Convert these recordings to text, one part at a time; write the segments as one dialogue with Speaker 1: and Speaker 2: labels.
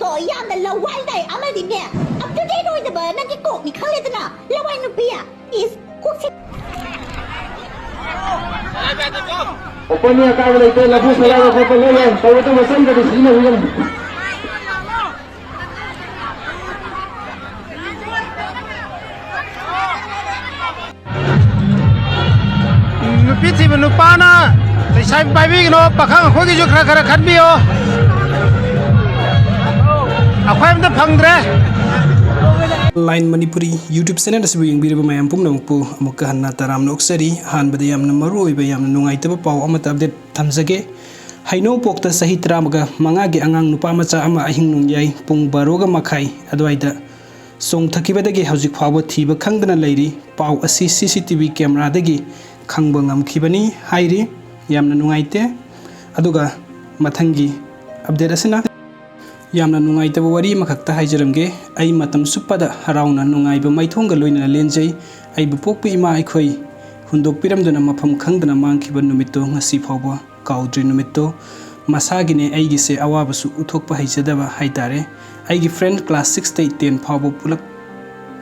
Speaker 1: to yam the lawai dai amadi ne up to date oi the ba na ki kok ni khale dana lawai nu pia is cook
Speaker 2: Opanya ka wala ito labu sala ko ko lo yan tawo to masam ka sino yan
Speaker 3: nupi thiba nupana sai bai bi no pakhang khoi gi ju khara khara khan bi o akhoi am ta phangdre
Speaker 4: line manipuri youtube channel as being bi mayam pum nampu amuk hanna taram noksari han bade yamna maru oi bayam nungai taba paw amata update thamjage haino pokta sahi tramaga manga ge angang nupamacha ama ahing nongyai pung baroga makhai adwaida chongthakhibadgi houjikfao thiba khangdana leiri paw asi cctv camera dagi khangba ngamkhibani hairi yamna nungaite aduga mathangi update asina yamna nungaitaba wari makhakta haijaramge ai matam supada harauna nungaiba maithonga loina lenjai ai bu pokpi ima aikhoi hundok piramduna mafam khangdana mangkhiba numitto ngasi phawba kaudri numitto masagine aigi se awabasu uthokpa haijadaba haitare aigi friend class 6 to 10 phawba pulak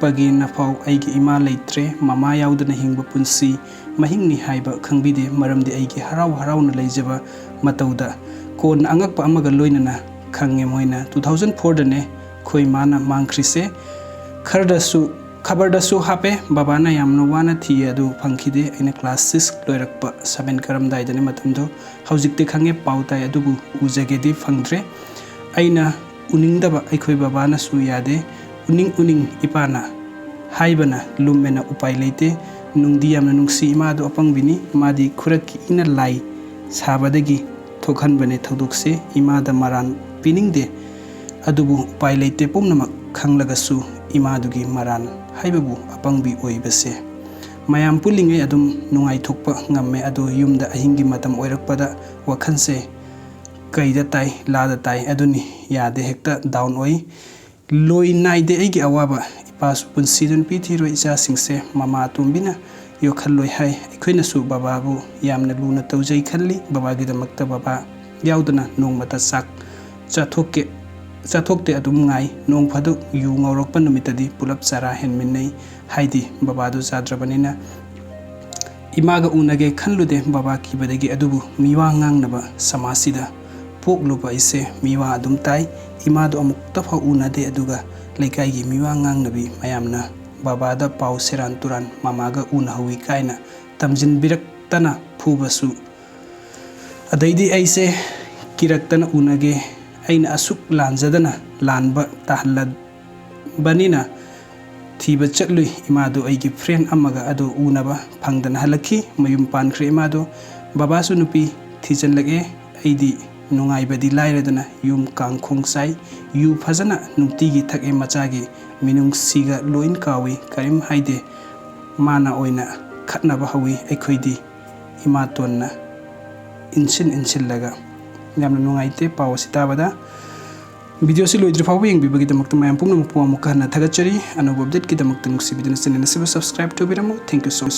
Speaker 4: pagi na phaw aigi ima leitre mama yaudana hingba punsi mahingni haiba khangbide maramdi aigi harauna leijaba matauda kon angakpa amaga loinana khange moina 2004 dane khoi mana mangkhrise khabardasu hape babana yamno wana thi adu phangkhide aina class 6 loirakpa 7 karam dai dane matamdo haujikte khange pautai adubu ujagedi phangdre aina uningdaba aikhoi babana su yade uning ipana haibana lummena upai leite nungdi yamna nungsi imadu apangbini madi khuraki ina lai sabadagi thokhanbane thodukse imada maran piningde adubu upai leite pumnamak khanglagasu imadugi maran haibabu apangbi oibase mayam pulingai adum nungai thokpa ngamme adu yumda ahingi matam oirakpada wakhanse kaida tai lada tai aduni yade hekta down oi loi naide aigi awaba ipas punsidun pithiro isa singse mama tumbina yo khalloi hai ikhoina su bababu yamna luna tawjai khalli babagi damakta baba yaudana nongmata sak chathokte adum ngai nong phadu yu ngorokpa numitadi pulap chara henminnai haidi babadu chadrabanina imaga unage khanlude baba kibadagi adubu miwa ngangnaba samasida pokluba ise miwa adum tai imadu amukta pha unade aduga leikai gi miwa ngangnabi mayamna babada pau seran turan mamaga unhawi kaina tamjin biraktana phubasu adaidi aise kiraktana unage aina asuk lanjadana lanba tahlad banina thiba chatlui imadu aigi friend amaga adu unaba phangdana halaki mayum pankhre imadu babasu nupi thijanlage aidi nungaibadi lairadana yum kangkhong yu phajana nungtigi thake machagi minung siga loin kawi karim haide mana oina khatnaba hawi aikhoidi imatonna insin laga yamna nungaite paw sitabada video si loidri faw yeng bibagi damakta mayam pumna mupu amuka na thagachari anob update ki damakta nuksibidina channel subscribe to biramu thank you so